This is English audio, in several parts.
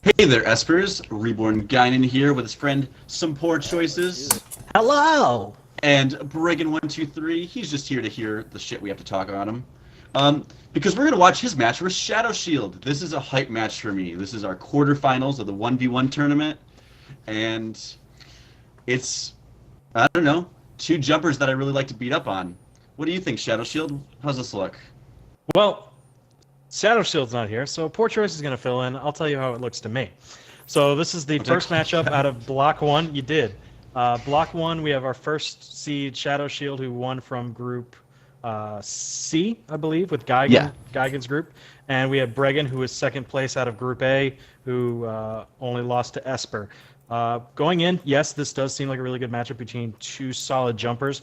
Hey there, Espers. RebornGaignun here with his friend SomePoorChoices. Hello! And Bregan123, he's just here to hear the shit we have to talk on him. Because we're going to watch his match versus ShadowShield. This is a hype match for me. This is our quarterfinals of the 1v1 tournament. And it's, I don't know, two jumpers that I really like to beat up on. What do you think, ShadowShield? How's this look? Well, ShadowShield's not here, so Poor Choice is going to fill in. I'll tell you how it looks to me. So this is the first matchup out of Block 1. You did. Block 1, we have our first seed, ShadowShield, who won from Group C, I believe, with Geigen's group. And we have Bregan, who is second place out of Group A, who only lost to Esper. Going in, yes, this does seem like a really good matchup between two solid jumpers.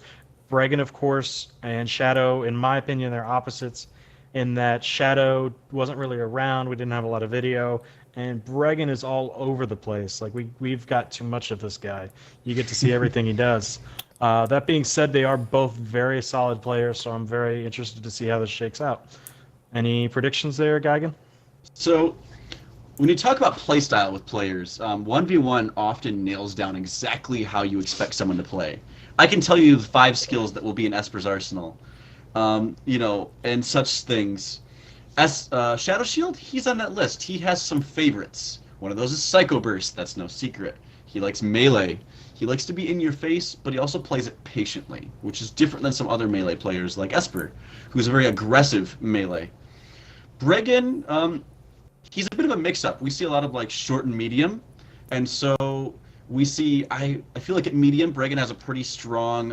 Bregan, of course, and Shadow, in my opinion, they're opposites in that Shadow wasn't really around. We didn't have a lot of video. And Bregan is all over the place. Like, we've got too much of this guy. You get to see everything he does. That being said, they are both very solid players, so I'm very interested to see how this shakes out. Any predictions there, Geigen? So, when you talk about playstyle with players, 1v1 often nails down exactly how you expect someone to play. I can tell you the 5 skills that will be in Esper's arsenal, and such things. As ShadowShield, he's on that list. He has some favorites. One of those is Psycho Burst. That's no secret. He likes melee. He likes to be in your face, but he also plays it patiently, which is different than some other melee players like Esper, who's a very aggressive melee. Bregan, he's a bit of a mix-up. We see a lot of like short and medium, and so we see. I feel like at medium, Bregan has a pretty strong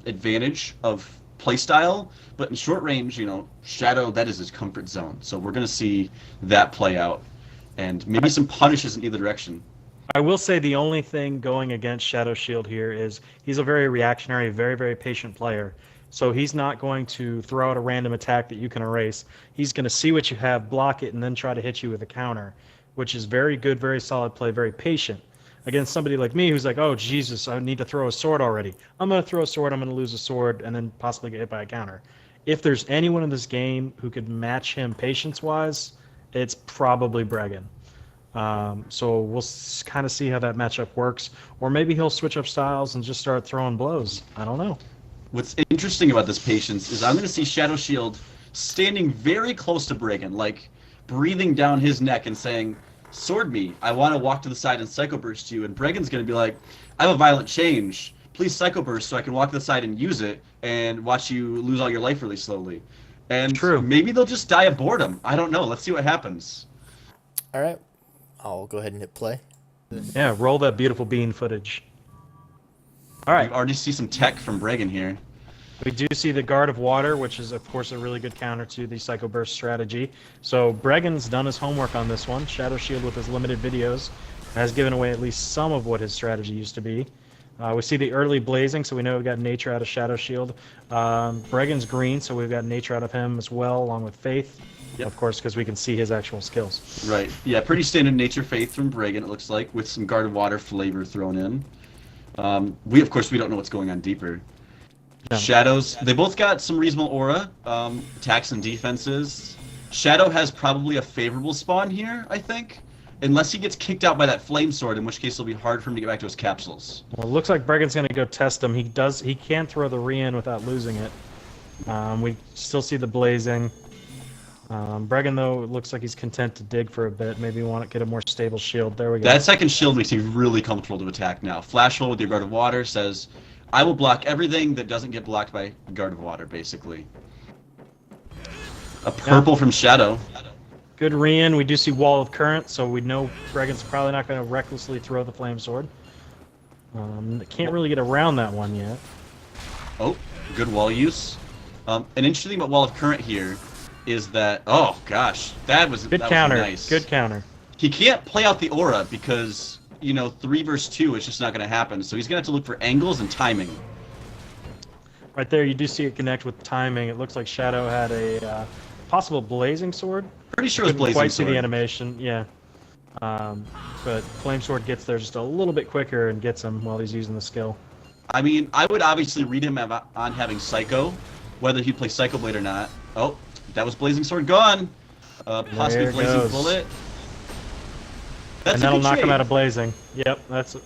advantage of playstyle, but in short range, Shadow, that is his comfort zone. So we're going to see that play out, and maybe some punishes in either direction. I will say the only thing going against ShadowShield here is he's a very reactionary, very, very patient player. So he's not going to throw out a random attack that you can erase. He's going to see what you have, block it, and then try to hit you with a counter, which is very good, very solid play, very patient. Against somebody like me who's like, oh, Jesus, I need to throw a sword already. I'm going to throw a sword, I'm going to lose a sword, and then possibly get hit by a counter. If there's anyone in this game who could match him patience-wise, it's probably Bregan. So we'll kind of see how that matchup works. Or maybe he'll switch up styles and just start throwing blows. I don't know. What's interesting about this patience is I'm going to see ShadowShield standing very close to Bregan, like breathing down his neck and saying, sword me, I want to walk to the side and Psycho Burst you. And Bregan's going to be like, I have a violent change. Please Psycho Burst so I can walk to the side and use it and watch you lose all your life really slowly. And maybe they'll just die of boredom. I don't know. Let's see what happens. All right. I'll go ahead and hit play. Yeah, roll that beautiful bean footage. All right. We already see some tech from Bregan here. We do see the Guard of Water, which is, of course, a really good counter to the Psycho Burst strategy. So Bregan's done his homework on this one. ShadowShield, with his limited videos, has given away at least some of what his strategy used to be. We see the early Blazing, so we know we've got Nature out of ShadowShield. Bregan's green, so we've got Nature out of him as well, along with Faith. Yep. Of course, because we can see his actual skills. Right. Yeah, pretty standard Nature Faith from Bregan, it looks like, with some Guard of Water flavor thrown in. We don't know what's going on deeper. No. Shadows, they both got some reasonable aura, attacks and defenses. Shadow has probably a favorable spawn here, I think. Unless he gets kicked out by that flame sword, in which case it'll be hard for him to get back to his capsules. Well, it looks like Bregan's going to go test him. He can throw the re-in without losing it. We still see the Blazing. Bregan, though, it looks like he's content to dig for a bit. Maybe want to get a more stable shield. There we go. That second shield makes me really comfortable to attack now. Flash Hole with your Guard of Water says, I will block everything that doesn't get blocked by Guard of Water, basically. A purple from Shadow. Good re-in. We do see Wall of Current, so we know Bregan's probably not going to recklessly throw the Flame Sword. Can't really get around that one yet. Oh, good wall use. An interesting thing about Wall of Current here is that, oh gosh, that was counter. Nice. Good counter. He can't play out the aura because 3 versus 2 is just not going to happen. So he's going to have to look for angles and timing. Right there, you do see it connect with timing. It looks like Shadow had a possible Blazing Sword. Pretty sure it was Blazing Sword. Quite Sword. See the animation, yeah. But Flame Sword gets there just a little bit quicker and gets him while he's using the skill. I mean, I would obviously read him on having Psycho, whether he plays Psycho Blade or not. Oh, that was Blazing Sword gone. Possibly Blazing Bullet. That's and a that'll good knock him trade. out of blazing. Yep, that's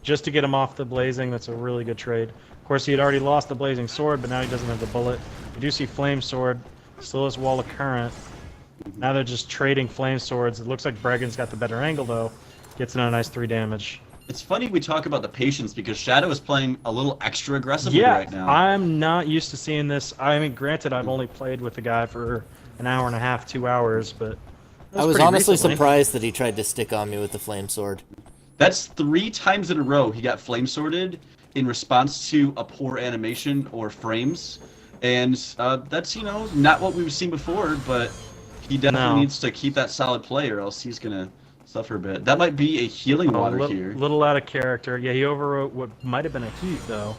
just to get him off the blazing. That's a really good trade. Of course, he had already lost the blazing sword, but now he doesn't have the bullet. You do see flame sword, still has wall of current. Now they're just trading flame swords. It looks like Bregan's got the better angle though. Gets in a nice 3 damage. It's funny we talk about the patience because Shadow is playing a little extra aggressively Yeah, right now. I'm not used to seeing this. I mean, granted, I've only played with the guy for an hour and a half, 2 hours, but I was pretty honestly recently. surprised that he tried to stick on me with the flame sword. That's 3 times in a row he got flame sworded in response to a poor animation or frames, and that's not what we've seen before. But he definitely needs to keep that solid play, or else he's gonna suffer a bit. That might be a healing water here. Little out of character. Yeah, he overwrote what might have been a heat though.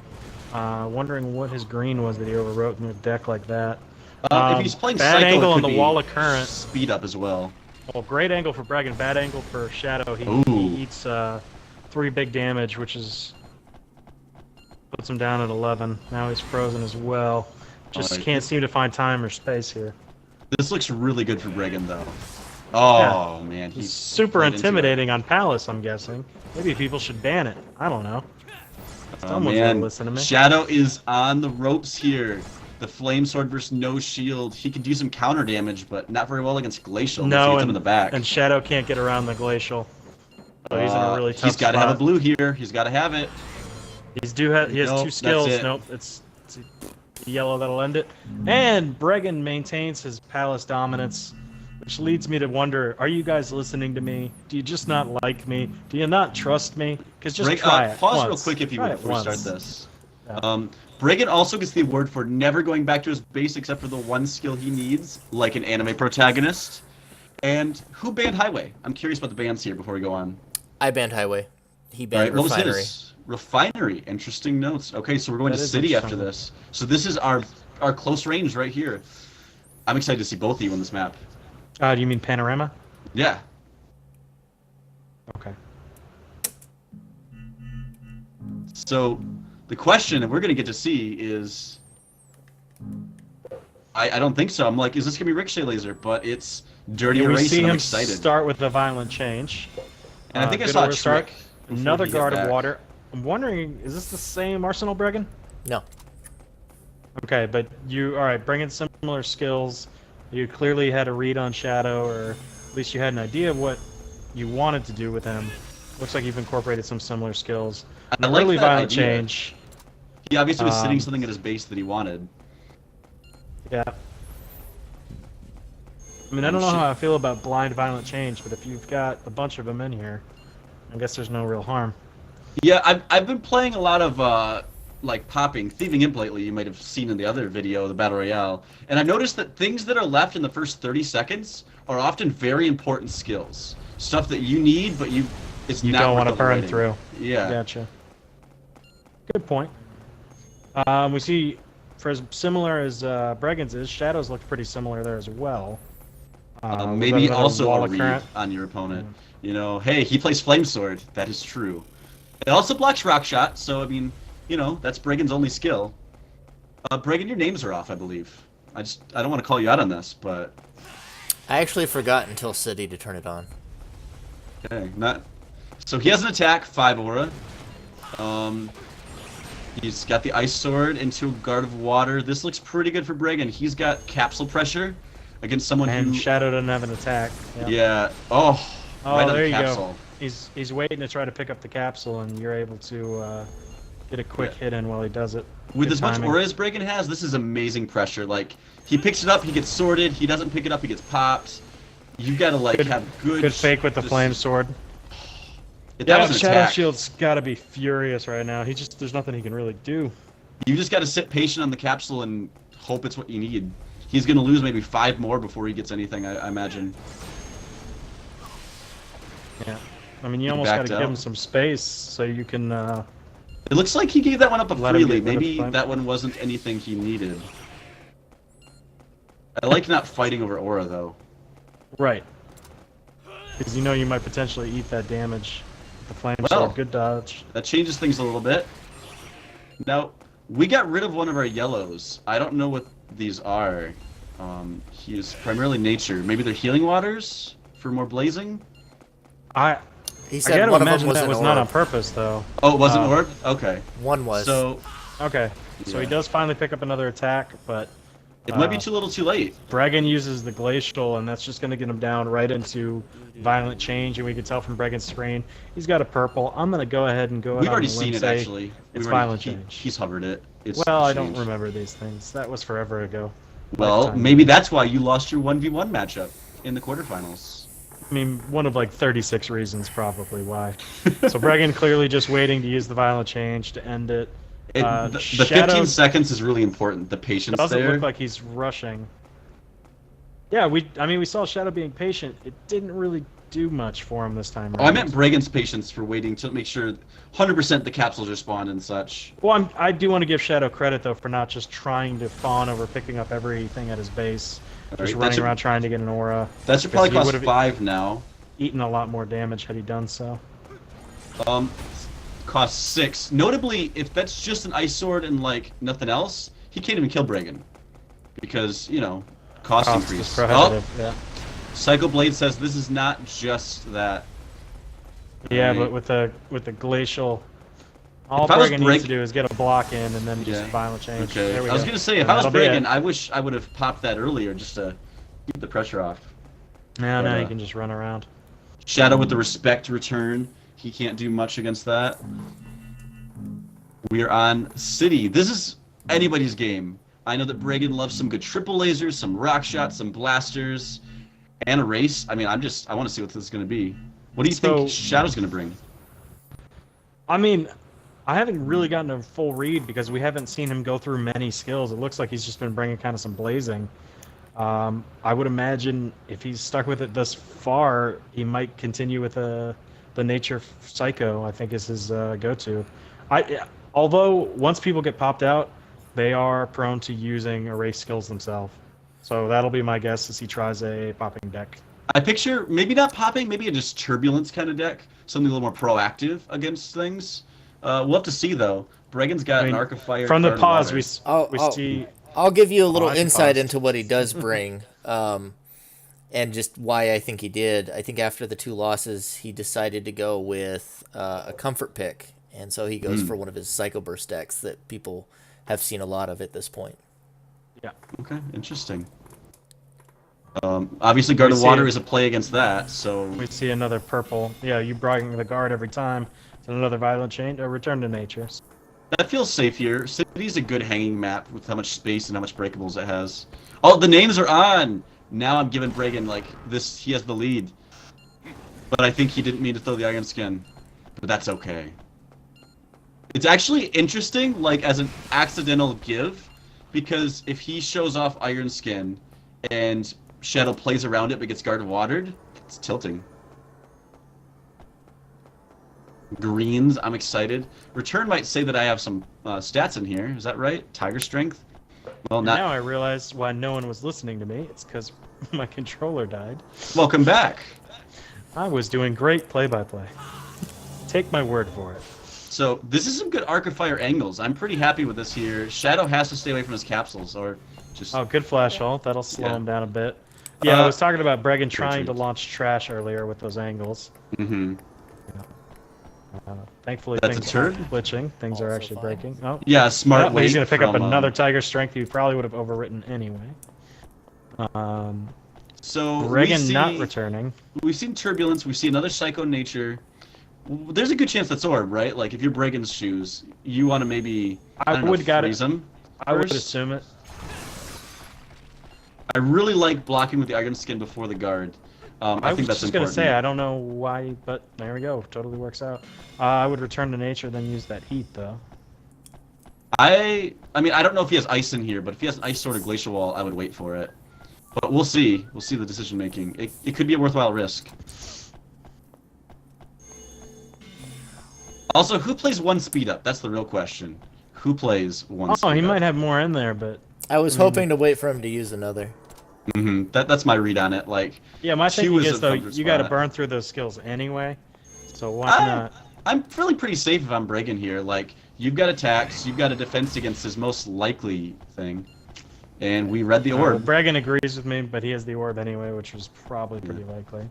Wondering what his green was that he overwrote in a deck like that. If he's playing bad Cycle, angle it on could the be wall of current. speed up as well. Well, great angle for Bregan, bad angle for Shadow. He eats 3 big damage, which puts him down at 11. Now he's frozen as well. Just can't seem to find time or space here. This looks really good for Bregan, though. Oh, man. He's super intimidating on Palace, I'm guessing. Maybe people should ban it. I don't know. Someone's gonna listen to me. Shadow is on the ropes here. The flame sword versus no shield. He could do some counter damage, but not very well against Glacial. No, him in the back. and Shadow can't get around the Glacial. So he's in a really tough He's got to spot. have a blue here. He's got to have it. He has 2 skills. Nope, it's yellow that'll end it. And Bregan maintains his Palace dominance, which leads me to wonder, are you guys listening to me? Do you just not like me? Do you not trust me? Because just try it Pause once. real quick if you would before we start once. this. Yeah. Bregan also gets the award for never going back to his base except for the one skill he needs, like an anime protagonist. And who banned Highway? I'm curious about the bans here before we go on. I banned Highway. He banned What Refinery. was his? Refinery. Interesting notes. Okay, so we're going to That is City after interesting. this. So this is our close range right here. I'm excited to see both of you on this map. Do you mean Panorama? Yeah. Okay. So the question that we're going to get to see is... I don't think so. I'm like, is this going to be Ricochet Laser? But it's Dirty We Erase, see and I'm him excited. start with a violent change. And I think I good saw a order start. trick. before Another we get guard of back. water. I'm wondering, is this the same Arsenal Bregan? No. Okay, but alright, bringing similar skills. You clearly had a read on Shadow, or at least you had an idea of what you wanted to do with him. Looks like you've incorporated some similar skills. I like Early that violent idea. change. He obviously was sitting something at his base that he wanted. Yeah. I mean, I don't know how I feel about blind violent change, but if you've got a bunch of them in here, I guess there's no real harm. Yeah, I've been playing a lot of like popping, thieving imp lately. You might have seen in the other video, the battle royale, and I've noticed that things that are left in the first 30 seconds are often very important skills, stuff that you need, but you You not don't worth want to burn overwriting. through. Yeah. Gotcha. Good point. We see, for as similar as Bregan's is, Shadow's looked pretty similar there as well. Maybe another also wall a of read current. on your opponent. You know, hey, he plays Flame Sword. That is true. It also blocks Rock Shot, so I mean, that's Bregan's only skill. Bregan, your names are off, I believe. I don't want to call you out on this, but I actually forgot until City to turn it on. okay, not. So he has an attack, 5 aura. He's got the Ice Sword into a Guard of Water. This looks pretty good for Bregan. He's got Capsule Pressure against someone And who. Shadow doesn't have an attack. Yep. Yeah. Oh. Oh, right on there the you capsule. go. He's waiting to try to pick up the capsule, and you're able to get a quick hit in while he does it. With Good as much timing. aura as Bregan has, this is amazing pressure. Like, he picks it up, he gets sorted. He doesn't pick it up, he gets popped. You've got to have good. Good fake with the flame sword. That Yeah, was an attack. ShadowShield's got to be furious right now. There's nothing he can really do. You just got to sit patient on the capsule and hope it's what you need. He's going to lose maybe 5 more before he gets anything, I imagine. Yeah. I mean, you almost got to give him some space so you can. It looks like he gave that one up Let him freely. get rid of Maybe flame. that one wasn't anything he needed. I like not fighting over aura, though. Right. Because you know you might potentially eat that damage. The flame Well. sword, good dodge. That changes things a little bit. Now, we got rid of one of our yellows. I don't know what these are. He is primarily nature. Maybe they're healing waters for more blazing? He I said gotta one of them imagine was that an was not on orb. purpose, though. Oh, it wasn't orb? Okay. One was. So Okay, so he Yeah. does finally pick up another attack, but it might be too little too late. Bregan uses the Glacial, and that's just going to get him down right into Violent Change, and we can tell from Bregan's screen, he's got a purple. I'm going to go ahead and go out We've on already a limb seen it, say actually. it's We've already- Violent Change. He's hovered it. It's Well, I changed. don't remember these things. That was forever ago. Well, Lifetime maybe ago. that's why you lost your 1v1 matchup in the quarterfinals. I mean, one of like 36 reasons probably why. So Bregan clearly just waiting to use the Violent Change to end it. The Shadow 15 seconds is really important. The patience doesn't there. look like he's rushing. Yeah, I mean, we saw Shadow being patient. It didn't really do much for him this time. Oh, I meant Bregan's patience for waiting to make sure 100% the capsules respond and such. Well, I do want to give Shadow credit though for not just trying to fawn over picking up everything at his base, just Right, running around trying to get an aura. That should probably Because he cost would've 5 now. Eaten a lot more damage had he done so. Costs 6. Notably, if that's just an ice sword and like nothing else, he can't even kill Bregan. Because, you know, cost Cost increase. is prohibitive. Yeah. Psycho Blade says this is not just that. Yeah, Right. but with the glacial, all If I was Bregan needs to do is get a block in and then just Yeah. Violent Change. Okay. There we I was go. gonna say if And I was that'll be Bregan, it. I wish I would have popped that earlier just to keep the pressure off. Now but, you can just run around. Shadow with the respect return. He can't do much against that. We're on City. This is anybody's game. I know that Bregan loves some good triple lasers, some rock shots, some blasters, and a race. I mean, I want to see what this is going to be. What do you think Shadow's going to bring? I mean, I haven't really gotten a full read because we haven't seen him go through many skills. It looks like he's just been bringing kind of some blazing. I would imagine if he's stuck with it thus far, he might continue with the Nature Psycho, I think is his go-to. Although, once people get popped out, they are prone to using erase skills themselves. So that'll be my guess as he tries a popping deck. I picture maybe not popping, maybe a just turbulence kind of deck, something a little more proactive against things. We'll have to see though. Bregan's got an Arc of Fire. From the Guard of pause, Water. we see. I'll give you a little I can insight pause. into what he does bring, and just why I think he did. I think after the 2 losses, he decided to go with a comfort pick, and so he goes for one of his Psycho Burst decks that people have seen a lot of at this point. Yeah. Okay, interesting. Obviously, Guard of Water is a play against that, so We see another purple. Yeah, you bring the guard every time. It's another Violent Chain. A Return to Nature. that feels safe here. City's a good hanging map with how much space and how much breakables it has. Oh, the names are on! Now I'm giving Bregan, like, this, he has the lead. But I think he didn't mean to throw the Iron Skin. But that's okay. It's actually interesting, like, as an accidental give, because if he shows off Iron Skin and Shadow plays around it but gets Guard Watered, it's tilting. Greens, I'm excited. Return might say that I have some stats in here. Is that right? Tiger Strength? Well, not. Now I realize why no one was listening to me. It's because my controller died. Welcome back. I was doing great play-by-play. Take my word for it. So this is some good Arc of Fire angles. I'm pretty happy with this here. Shadow has to stay away from his capsules, or just. Oh, good flash ult. That'll slow Yeah. him down a bit. Yeah, I was talking about Bregan great trying to treat. launch trash earlier with those angles. Mm-hmm. Thankfully, That's a things turd? aren't glitching. Things are Also actually fine. breaking. Oh, Yeah, smart. but he's weight going to pick up from, another Tiger Strength he probably would have overwritten anyway. So Bregan not returning. We've seen Turbulence. We've seen another Psycho Nature. There's a good chance that's Orb, right? Like if you're Bregan's shoes, you want to maybe I would got freeze it. him. I would first. assume it. I really like blocking with the Iron Skin before the guard. I think that's just going important. to say, I don't know why, but there we go. Totally works out. I would return to nature, then use that heat, though. I mean, I don't know if he has ice in here, but if he has an ice sword or glacial wall, I would wait for it. But we'll see. We'll see the decision making. It could be a worthwhile risk. Also, who plays 1 speed up? That's the real question. Who plays 1 speed Oh, up? he might have more in there, but... I was hoping to wait for him to use another. That's my read on it. Like, Yeah, my She thinking was is, a though, comfort you got to spot. burn through those skills anyway. So why not? I'm feeling pretty safe if I'm Bregan here. Like, you've got attacks, you've got a defense against his most likely thing, and we read the orb. Bregan agrees with me, but he has the orb anyway, which was probably pretty likely.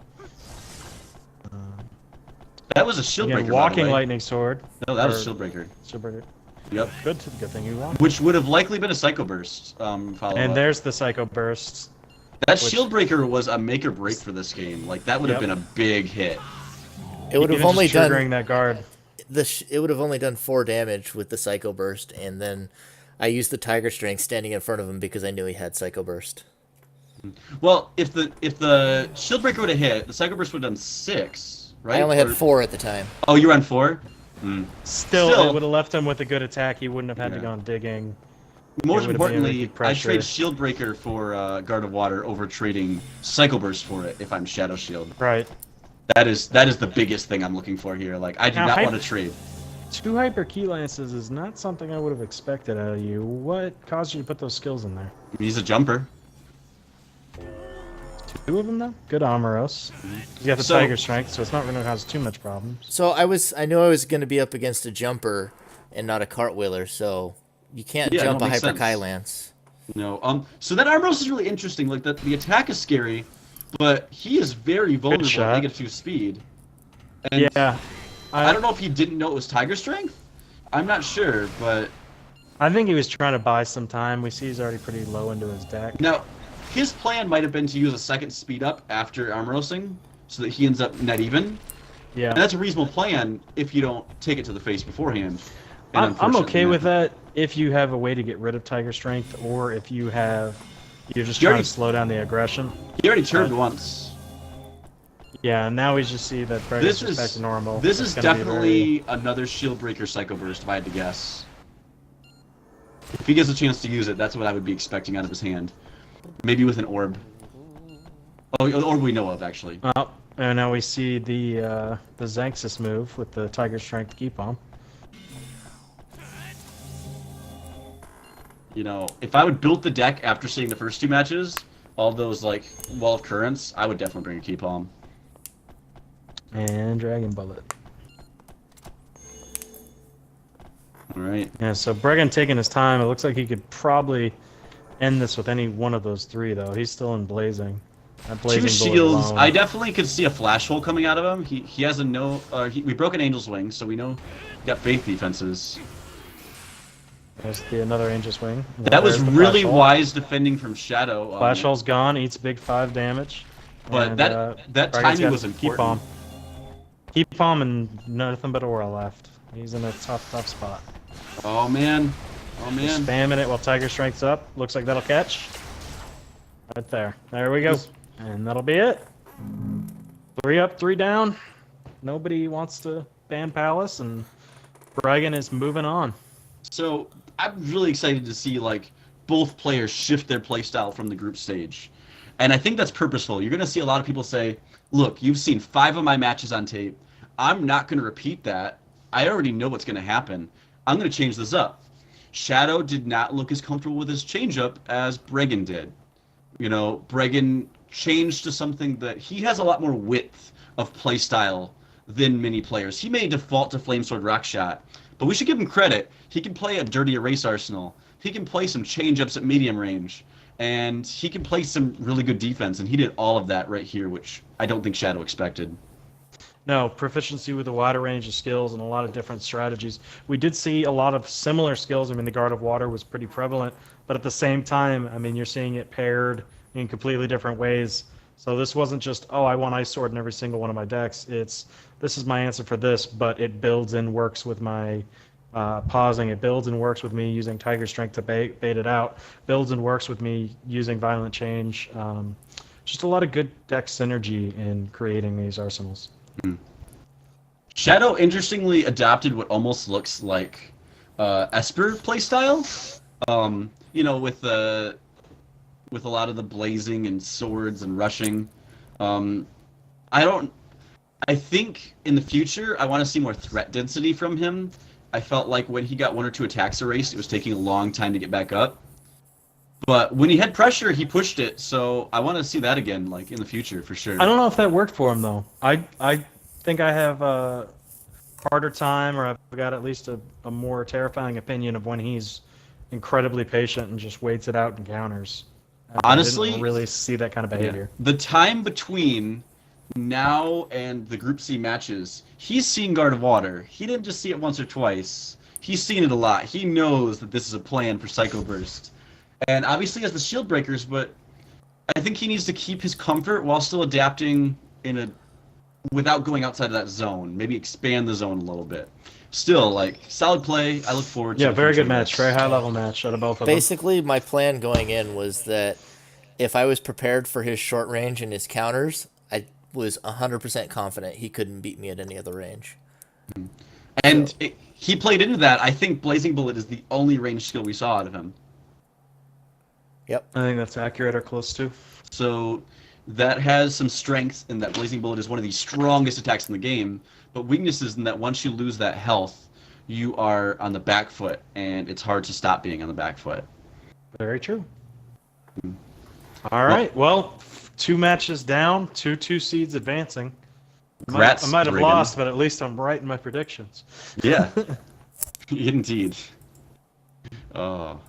That was a shield Again, breaker. walking by the way. lightning sword. No, that was a shield breaker. Shield breaker. Yep. Good thing you walked. Which would have likely been a Psycho Burst follow-up. And there's the Psycho Burst. That shield breaker was a make or break for this game. Like that would have been a big hit. It would have only done that guard. It would have only done 4 damage with the Psycho Burst, and then I used the Tiger Strength standing in front of him because I knew he had Psycho Burst. Well, if the shield breaker would have hit, the Psycho Burst would have done 6, right? I only had 4 at the time. Oh, you were on 4? Still, it would have left him with a good attack. He wouldn't have had to go on digging. Most importantly, I trade Shield Breaker for Guard of Water over trading Psycho Burst for it if I'm Shadow Shield. Right. That is the biggest thing I'm looking for here. Like I do not want to trade. 2 Hyper Key Lances is not something I would have expected out of you. What caused you to put those skills in there? He's a jumper. 2 of them though? Good Amoros. He's got the Tiger Strength, so it's not going to cause too much problems. So I knew I was going to be up against a jumper and not a cartwheeler, so you can't jump a Hyper Key Lance. No. So that Amoros is really interesting. Like the attack is scary, but he is very vulnerable at -2 speed. And I don't know if he didn't know it was Tiger Strength. I'm not sure, but I think he was trying to buy some time. We see he's already pretty low into his deck. Now, his plan might have been to use a second speed up after Armorosing, so that he ends up net even. Yeah. And that's a reasonable plan if you don't take it to the face beforehand. I'm okay with that if you have a way to get rid of Tiger Strength, or if you're just trying to slow down the aggression. He already turned once. Yeah, and now we just see that Bregan's just back to normal. This is definitely another Shield Breaker Psycho Burst, if I had to guess. If he gets a chance to use it, that's what I would be expecting out of his hand. Maybe with an orb. Oh, an orb we know of, actually. Oh, and now we see the Xanxus move with the Tiger Strength Key Palm. You know, if I would build the deck after seeing the first 2 matches, all those, like, Wall of Currents, I would definitely bring a Key Palm. And Dragon Bullet. Alright. Yeah, so Bregan taking his time. It looks like he could probably end this with any one of those 3, though. He's still in Blazing. Blazing 2 shields. Alone. I definitely could see a flash hole coming out of him. He has a we broke an Angel's Wing, so we know he got Faith defenses. There's another Angel's Wing. That was really wise defending from Shadow. Flash hole's gone, eats big 5 damage. But and, that timing was important. Keep Palm and nothing but Aura left. He's in a tough spot. Oh man. Just spamming it while Tiger Strength's up. Looks like that'll catch. Right there. There we go. And that'll be it. 3 up, 3 down. Nobody wants to ban Palace, and Bregan is moving on. So I'm really excited to see like both players shift their playstyle from the group stage. And I think that's purposeful. You're going to see a lot of people say, look, you've seen 5 of my matches on tape. I'm not going to repeat that. I already know what's going to happen. I'm going to change this up. Shadow did not look as comfortable with his changeup as Bregan did. You know, Bregan changed to something that he has a lot more width of playstyle than many players. He may default to Flamesword Rockshot, but we should give him credit. He can play a dirty erase arsenal. He can play some changeups at medium range. And he can play some really good defense, and he did all of that right here, which I don't think Shadow expected. No, proficiency with a wider range of skills and a lot of different strategies. We did see a lot of similar skills. I mean, the Guard of Water was pretty prevalent, but at the same time, I mean, you're seeing it paired in completely different ways. So this wasn't just, oh, I want Ice Sword in every single one of my decks. It's, this is my answer for this, but it builds and works with my pausing. It builds and works with me using Tiger Strength to bait it out. Builds and works with me using Violent Change. Just a lot of good deck synergy in creating these arsenals. Shadow interestingly adopted what almost looks like Esper playstyle. You know, with a lot of the blazing and swords and rushing. I think in the future I want to see more threat density from him. I felt like when he got 1 or 2 attacks erased, it was taking a long time to get back up. But when he had pressure, he pushed it. So I want to see that again, like in the future, for sure. I don't know if that worked for him though. I think I have a harder time, or I've got at least a more terrifying opinion of when he's incredibly patient and just waits it out and counters. Honestly, I didn't really see that kind of behavior. The time between now and the Group C matches, he's seen Guard of Water. He didn't just see it once or twice. He's seen it a lot. He knows that this is a plan for Psycho Burst. And obviously he has the shield breakers, but I think he needs to keep his comfort while still adapting without going outside of that zone. Maybe expand the zone a little bit. Still, like, solid play. I look forward to it. Yeah, very good match. Very high-level match out of both of them. Basically, my plan going in was that if I was prepared for his short range and his counters, I was 100% confident he couldn't beat me at any other range. And he played into that. I think Blazing Bullet is the only range skill we saw out of him. Yep. I think that's accurate or close to. So that has some strengths in that Blazing Bullet is one of the strongest attacks in the game, but weaknesses in that once you lose that health, you are on the back foot, and it's hard to stop being on the back foot. Very true. All right. Well, 2 matches down, 2 seeds advancing. I might have lost, but at least I'm right in my predictions. Yeah. Indeed. Oh,